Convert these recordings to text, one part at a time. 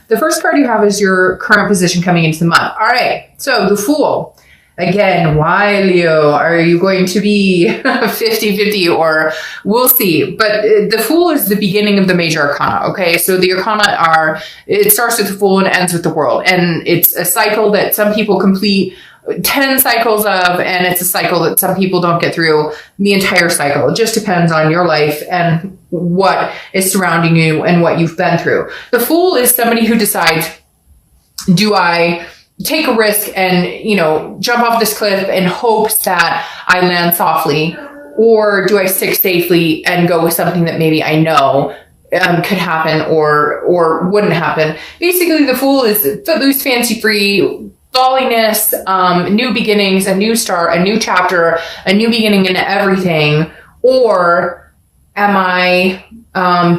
the first card you have is your current position coming into the month. All right. So the Fool. Again, why, Leo? Are you going to be 50-50 or we'll see? But the Fool is the beginning of the major arcana, okay? So the arcana it starts with the Fool and ends with the World. And it's a cycle that some people complete 10 cycles of, and it's a cycle that some people don't get through the entire cycle. It just depends on your life and what is surrounding you and what you've been through. The Fool is somebody who decides, do I take a risk and, jump off this cliff in hopes that I land softly? Or do I stick safely and go with something that maybe I know could happen or wouldn't happen? Basically, the Fool is footloose, fancy-free, balliness, new beginnings, a new start, a new chapter, a new beginning in everything. Or am I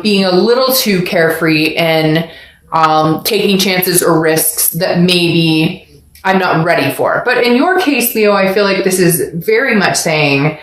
being a little too carefree and taking chances or risks that maybe I'm not ready for? But in your case, Leo, I feel like this is very much saying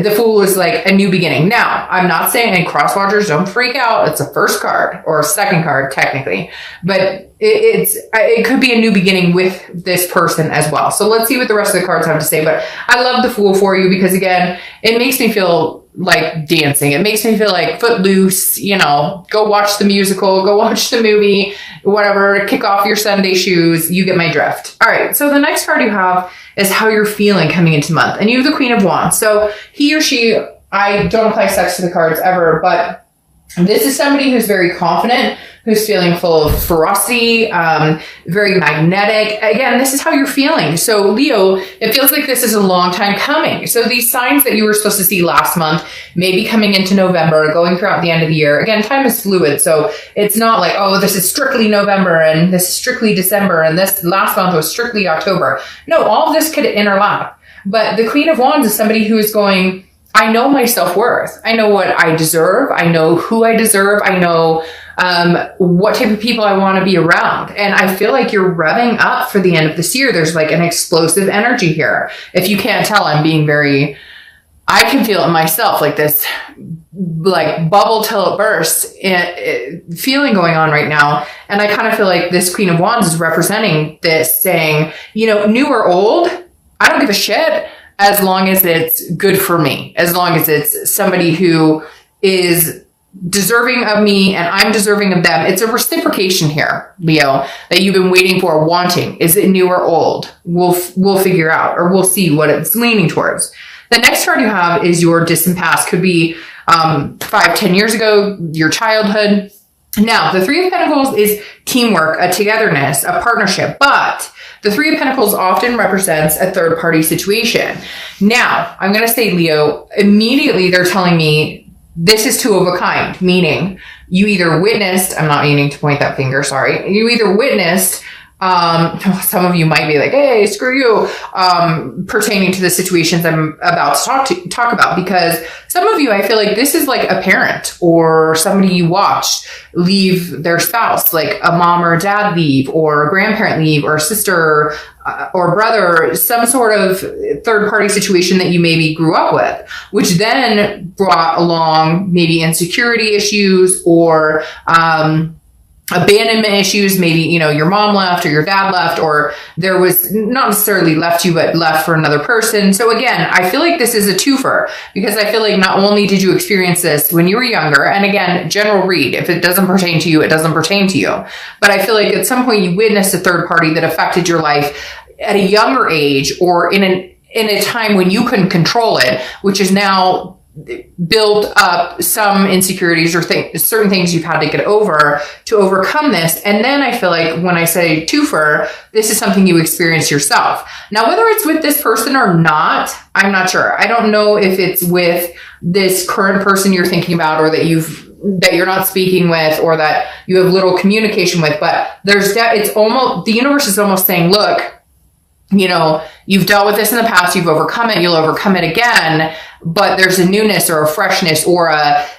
the Fool is like a new beginning. Now, I'm not saying, and cross watchers, don't freak out. It's a first card or a second card, technically, but it could be a new beginning with this person as well. So let's see what the rest of the cards have to say. But I love the Fool for you because, again, it makes me feel like dancing. It makes me feel like footloose, go watch the musical, go watch the movie, whatever, kick off your Sunday shoes. You get my drift. All right. So the next card you have is how you're feeling coming into the month. And you have the Queen of Wands. So he or she, I don't apply sex to the cards ever, but this is somebody who's very confident, who's feeling full of ferocity, very magnetic. Again, this is how you're feeling. So Leo, it feels like this is a long time coming. So these signs that you were supposed to see last month, maybe coming into November, going throughout the end of the year. Again, time is fluid. So it's not like, oh, this is strictly November and this is strictly December and this last month was strictly October. No, all of this could interlap. But the Queen of Wands is somebody who is going, I know my self-worth. I know what I deserve. I know who I deserve. I know what type of people I want to be around. And I feel like you're revving up for the end of this year. There's like an explosive energy here. If you can't tell, I'm being I can feel it myself, like this like bubble till it bursts feeling going on right now. And I kind of feel like this Queen of Wands is representing this, saying, new or old, I don't give a shit. As long as it's good for me, as long as it's somebody who is deserving of me and I'm deserving of them. It's a reciprocation here, Leo, that you've been waiting for, wanting. Is it new or old? We'll figure out, or we'll see what it's leaning towards. The next card you have is your distant past. Could be 5-10 years ago, your childhood. Now, the Three of Pentacles is teamwork, a togetherness, a partnership, but the Three of Pentacles often represents a third-party situation. Now, I'm going to say, Leo, immediately they're telling me this is two of a kind, meaning you either witnessed, I'm not meaning to point that finger, sorry, you either witnessed, some of you might be like, hey, screw you, pertaining to the situations I'm about to talk about, because some of you, I feel like this is like a parent or somebody you watched leave their spouse, like a mom or a dad leave, or a grandparent leave, or a sister or brother, some sort of third party situation that you maybe grew up with, which then brought along maybe insecurity issues or, abandonment issues. Maybe, your mom left or your dad left, or there was not necessarily left you, but left for another person. So again, I feel like this is a twofer, because I feel like not only did you experience this when you were younger, and again, general read, if it doesn't pertain to you, it doesn't pertain to you. But I feel like at some point you witnessed a third party that affected your life at a younger age, or in a time when you couldn't control it, which is now build up some insecurities or certain things you've had to get over to overcome this. And then I feel like when I say twofer, this is something you experience yourself. Now, whether it's with this person or not, I'm not sure. I don't know if it's with this current person you're thinking about, or that you're not speaking with, or that you have little communication with, but it's almost, the universe is almost saying, look, you've dealt with this in the past, you've overcome it, you'll overcome it again, but there's a newness or a freshness or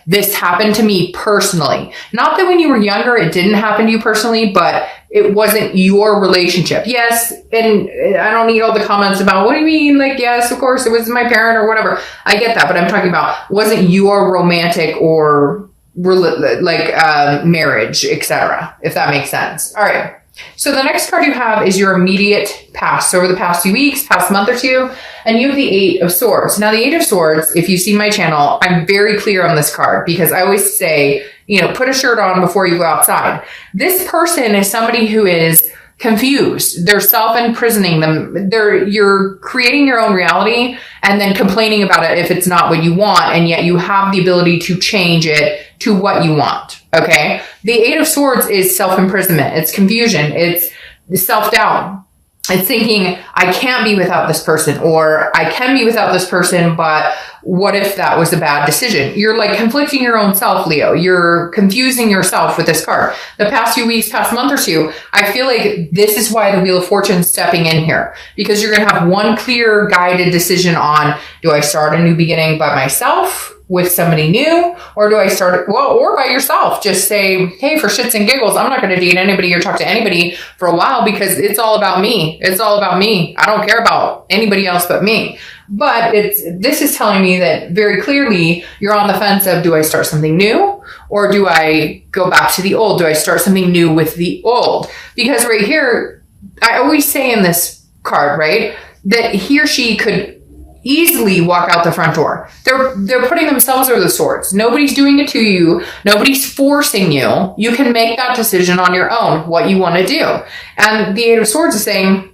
this happened to me personally. Not that when you were younger, it didn't happen to you personally, but it wasn't your relationship. Yes. And I don't need all the comments about, what do you mean? Like, yes, of course it was my parent or whatever. I get that, but I'm talking about, wasn't your romantic or marriage, etc., if that makes sense. All right. So the next card you have is your immediate past. So over the past few weeks, past month or two, and you have the Eight of Swords. Now the Eight of Swords, if you see my channel, I'm very clear on this card because I always say, put a shirt on before you go outside. This person is somebody who is confused. They're self-imprisoning them. You're creating your own reality and then complaining about it if it's not what you want, and yet you have the ability to change it to what you want. Okay? The Eight of Swords is self-imprisonment. It's confusion. It's self-doubt. It's thinking, I can't be without this person, or I can be without this person, but what if that was a bad decision? You're like conflicting your own self, Leo. You're confusing yourself with this card. The past few weeks, past month or two, I feel like this is why the Wheel of Fortune is stepping in here, because you're going to have one clear guided decision on, do I start a new beginning by myself with somebody new, or do I start, or by yourself? Just say, hey, for shits and giggles, I'm not going to date anybody or talk to anybody for a while because it's all about me. It's all about me. I don't care about anybody else but me. But this is telling me that very clearly you're on the fence of, do I start something new, or do I go back to the old? Do I start something new with the old? Because right here, I always say in this card, right, that he or she could easily walk out the front door. They're putting themselves over the swords. Nobody's doing it to you. Nobody's forcing you. You can make that decision on your own, what you want to do. And the Eight of Swords is saying,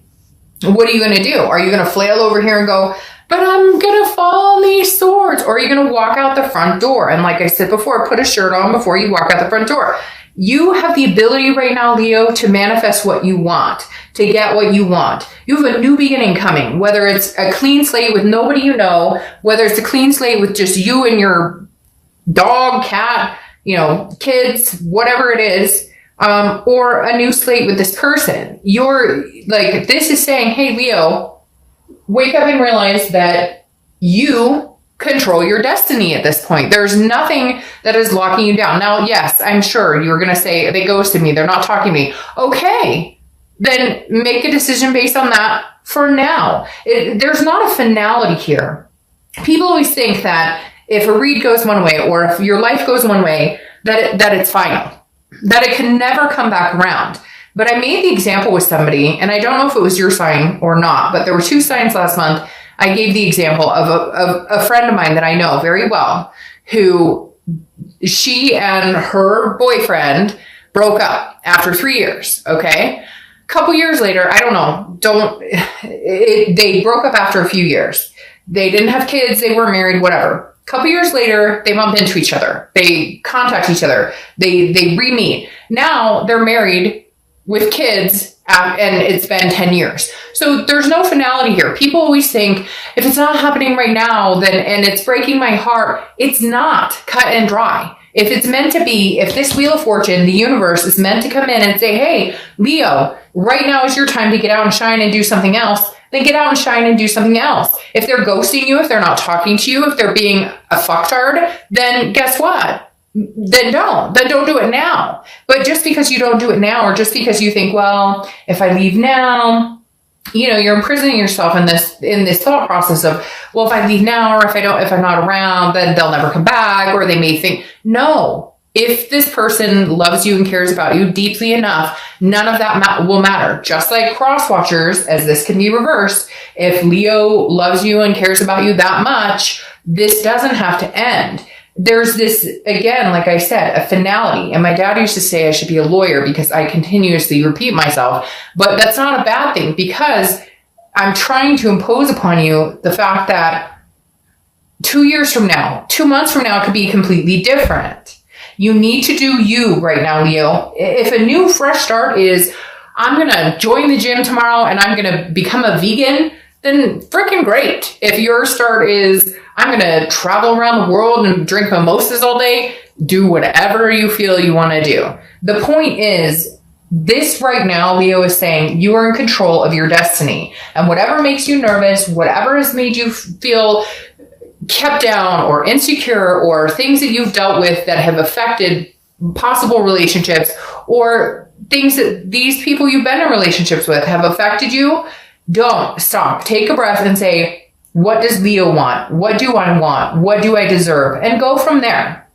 what are you going to do? Are you going to flail over here and go, but I'm going to fall on these swords? Or are you going to walk out the front door? And like I said before, put a shirt on before you walk out the front door. You have the ability right now, Leo, to manifest what you want, to get what you want. You have a new beginning coming, whether it's a clean slate with nobody you know, whether it's a clean slate with just you and your dog, cat, kids, whatever it is, or a new slate with this person. This is saying, hey, Leo, wake up and realize that you control your destiny at this point. There's nothing that is locking you down. Now, yes, I'm sure you're going to say, they ghosted me. They're not talking to me. Okay, then make a decision based on that for now. There's not a finality here. People always think that if a read goes one way, or if your life goes one way, that it's final, that it can never come back around. But I made the example with somebody, and I don't know if it was your sign or not, but there were 2 signs last month. I gave the example of a friend of mine that I know very well, who she and her boyfriend broke up after 3 years. Okay. A couple years later, I don't know, they broke up after a few years. They didn't have kids. They were married, whatever. A couple years later, they bump into each other. They contact each other. They re-meet. Now they're married with kids, and it's been 10 years. So there's no finality here. People always think, if it's not happening right now, and it's breaking my heart, it's not cut and dry. If it's meant to be, if this Wheel of Fortune, the universe, is meant to come in and say, hey, Leo, right now is your time to get out and shine and do something else, then get out and shine and do something else. If they're ghosting you, if they're not talking to you, if they're being a fucktard, then guess what? Then don't do it now. But just because you don't do it now, or just because you think, well, if I leave now, you're imprisoning yourself in this thought process of, well, if I leave now, or if I'm not around, then they'll never come back, or they may think, no, if this person loves you and cares about you deeply enough, none of that will matter. Just like cross watchers, as this can be reversed, if Leo loves you and cares about you that much, this doesn't have to end. There's this, again, like I said, a finality. And my dad used to say I should be a lawyer because I continuously repeat myself. But that's not a bad thing, because I'm trying to impose upon you the fact that 2 years from now, 2 months from now, it could be completely different. You need to do you right now, Leo. If a new fresh start is, I'm going to join the gym tomorrow and I'm going to become a vegan, then freaking great. If your start is, I'm going to travel around the world and drink mimosas all day, do whatever you feel you want to do. The point is, this right now, Leo is saying you are in control of your destiny. And whatever makes you nervous, whatever has made you feel kept down or insecure, or things that you've dealt with that have affected possible relationships, or things that these people you've been in relationships with have affected you, don't stop. Take a breath and say, what does Leo want? What do I want? What do I deserve? And go from there.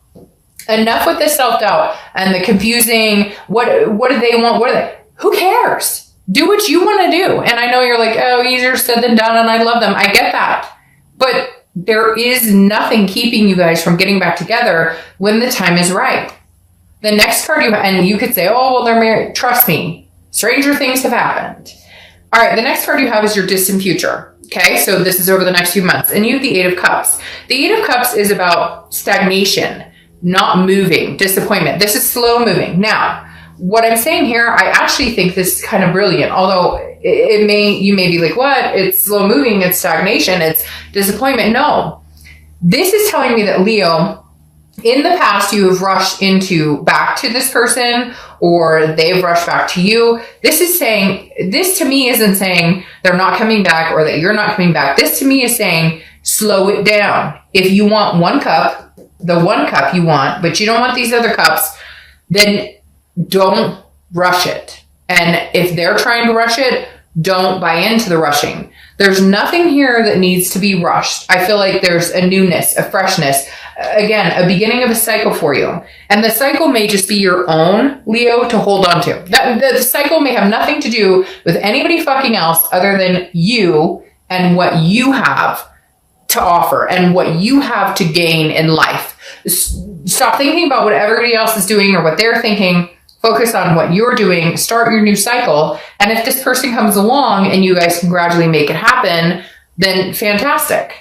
Enough with the self-doubt and the confusing, what do they want? Who cares? Do what you want to do. And I know you're like, oh, easier said than done, and I love them. I get that. But there is nothing keeping you guys from getting back together when the time is right. The next card and you could say, oh, well, they're married. Trust me, stranger things have happened. All right, the next card you have is your distant future. Okay, so this is over the next few months. And you have the Eight of Cups. The Eight of Cups is about stagnation, not moving, disappointment. This is slow moving. Now, what I'm saying here, I actually think this is kind of brilliant. Although you may be like, what? It's slow moving, it's stagnation, it's disappointment. No, this is telling me that Leo, in the past, you have rushed back to this person, or they've rushed back to you. This to me isn't saying they're not coming back or that you're not coming back. This to me is saying, slow it down. If you want one cup, the one cup you want, but you don't want these other cups, then don't rush it. And if they're trying to rush it, don't buy into the rushing. There's nothing here that needs to be rushed. I feel like there's a newness, a freshness, again, a beginning of a cycle for you. And the cycle may just be your own, Leo, to hold on to. The cycle may have nothing to do with anybody fucking else other than you and what you have to offer and what you have to gain in life. Stop thinking about what everybody else is doing or what they're thinking. Focus on what you're doing. Start your new cycle. And if this person comes along and you guys can gradually make it happen, then fantastic.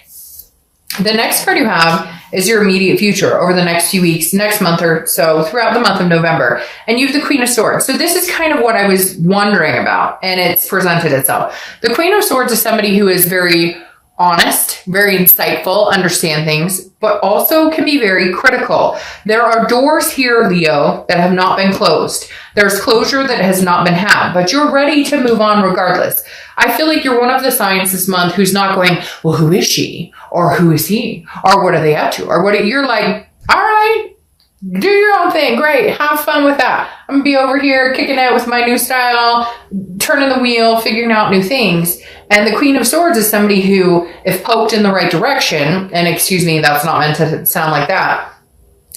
The next card you have is your immediate future over the next few weeks, next month or so, throughout the month of November. And you have the Queen of Swords. So this is kind of what I was wondering about, and it's presented itself. The Queen of Swords is somebody who is very honest, very insightful, understand things, but also can be very critical. There are doors here, Leo, that have not been closed. There's closure that has not been had, but you're ready to move on regardless. I feel like you're one of the signs this month who's not going, well, who is she? Or who is he? Or what are they up to? Or what you're like, all right, do your own thing. Great. Have fun with that. I'm going to be over here kicking out with my new style, turning the wheel, figuring out new things. And the Queen of Swords is somebody who, if poked in the right direction, and excuse me, that's not meant to sound like that,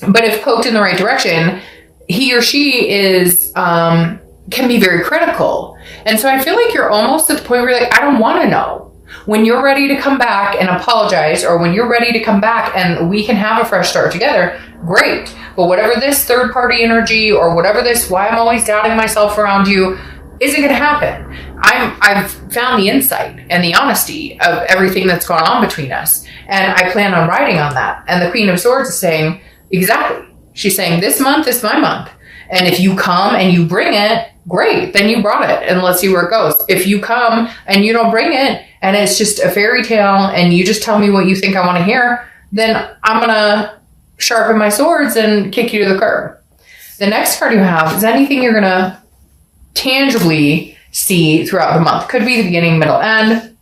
but if poked in the right direction, he or she is, can be very critical. And so I feel like you're almost at the point where you're like, I don't want to know. When you're ready to come back and apologize, or when you're ready to come back and we can have a fresh start together, great. But whatever this third party energy or whatever this, why I'm always doubting myself around you, isn't going to happen. I've found the insight and the honesty of everything that's gone on between us. And I plan on writing on that. And the Queen of Swords is saying, exactly. She's saying, this month is my month. And if you come and you bring it, great. Then you brought it and let's see where it goes. If you come and you don't bring it and it's just a fairy tale and you just tell me what you think I want to hear, then I'm going to sharpen my swords and kick you to the curb. The next card you have is anything you're going to tangibly see throughout the month. Could be the beginning, middle, end.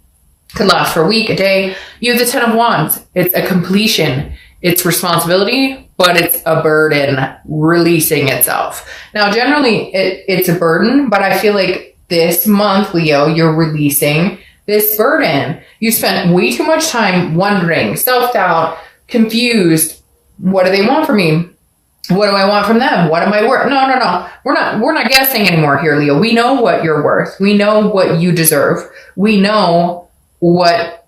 Could last for a week, a day. You have the Ten of Wands. It's a completion. It's responsibility, but it's a burden releasing itself. Now, generally, it's a burden, but I feel like this month, Leo, you're releasing this burden. You spent way too much time wondering, self-doubt, confused. What do they want from me? What do I want from them? What am I worth? No. We're not guessing anymore here, Leo. We know what you're worth. We know what you deserve. We know what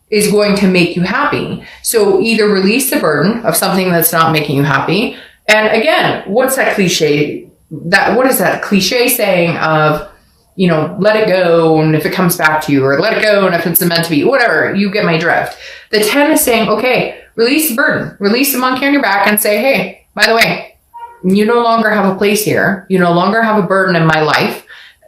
is going to make you happy. So either release the burden of something that's not making you happy. And again, what's that cliche? What is that cliche saying of, let it go and if it comes back to you, or let it go and if it's meant to be, whatever, you get my drift. The 10 is saying, okay, release the burden, release the monkey on your back and say, hey, by the way, you no longer have a place here. You no longer have a burden in my life.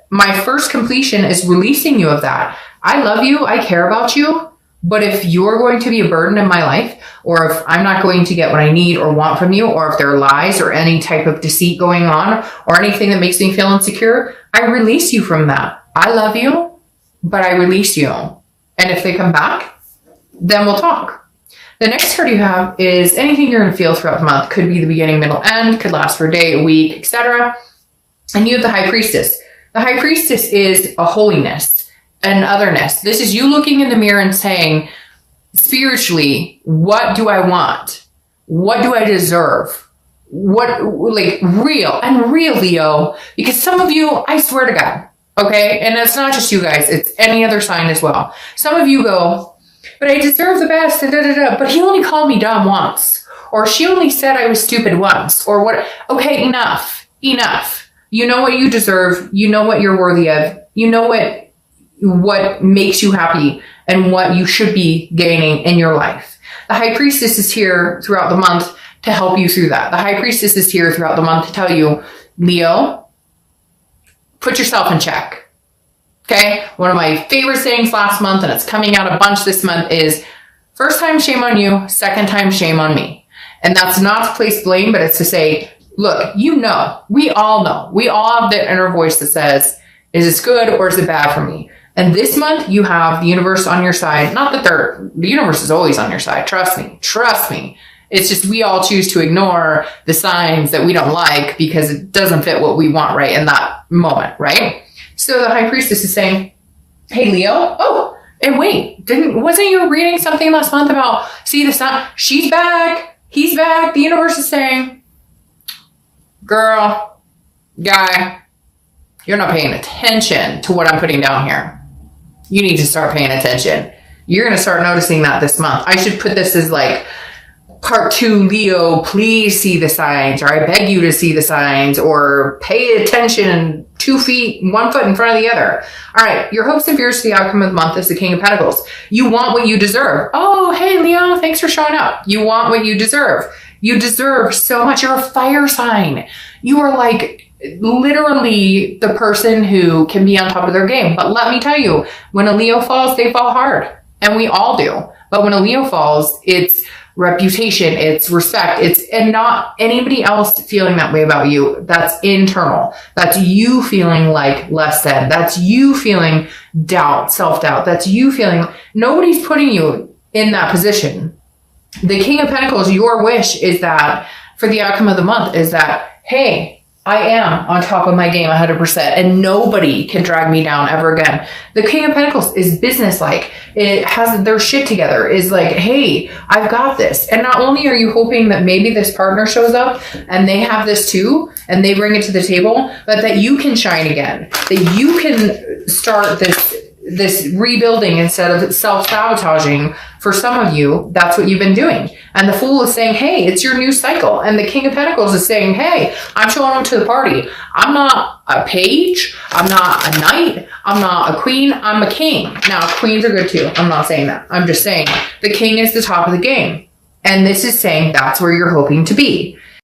My first completion is releasing you of that. I love you. I care about you. But if you're going to be a burden in my life, or if I'm not going to get what I need or want from you, or if there are lies or any type of deceit going on, or anything that makes me feel insecure, I release you from that. I love you, but I release you. And if they come back, then we'll talk. The next card you have is anything you're going to feel throughout the month. Could be the beginning, middle, end, could last for a day, a week, etc. And you have the High Priestess. The High Priestess is a holiness, an otherness. This is you looking in the mirror and saying, spiritually, what do I want? What do I deserve? like real Leo, because some of you, I swear to God, okay, and it's not just you guys, it's any other sign as well. Some of you go, but I deserve the best, and but he only called me dumb once, or she only said I was stupid once, or what. Okay, enough. You know what you deserve. You know what you're worthy of. You know what makes you happy and what you should be gaining in your life. The High Priestess is here throughout the month to help you through that. The High Priestess is here throughout the month to tell you, Leo, put yourself in check. Okay? One of my favorite sayings last month, and it's coming out a bunch this month, is first time, shame on you. Second time, shame on me. And that's not to place blame, but it's to say, look, we all know. We all have that inner voice that says, is this good or is it bad for me? And this month, you have the universe on your side. Not that the universe is always on your side. Trust me. It's just we all choose to ignore the signs that we don't like because it doesn't fit what we want right in that moment, right? So the High Priestess is saying, hey, Leo, oh, and wait, wasn't you reading something last month about, see the sun? She's back. He's back. The universe is saying, girl, guy, you're not paying attention to what I'm putting down here. You need to start paying attention. You're going to start noticing that this month. I should put this as like part 2, Leo, please see the signs, or I beg you to see the signs, or pay attention, 2 feet, 1 foot in front of the other. All right. Your hopes and fears for the outcome of the month is the King of Pentacles. You want what you deserve. Oh, hey, Leo, thanks for showing up. You want what you deserve. You deserve so much. You're a fire sign. You are like literally the person who can be on top of their game. But let me tell you, when a Leo falls, they fall hard. And we all do. But when a Leo falls, it's reputation, it's respect, and not anybody else feeling that way about you. That's internal. That's you feeling like less than. That's you feeling doubt, self-doubt. That's you feeling nobody's putting you in that position. The King of Pentacles, your wish is that for the outcome of the month is that, hey, I am on top of my game 100% and nobody can drag me down ever again. The King of Pentacles is businesslike. It has their shit together. Is like, hey, I've got this. And not only are you hoping that maybe this partner shows up and they have this too and they bring it to the table, but that you can shine again. That you can start this rebuilding instead of self-sabotaging. For some of you, that's what you've been doing. And the Fool is saying, hey, it's your new cycle. And the King of Pentacles is saying, hey, I'm showing up to the party. I'm not a page. I'm not a knight. I'm not a queen. I'm a king. Now, queens are good too. I'm not saying that. I'm just saying the king is the top of the game. And this is saying that's where you're hoping to be.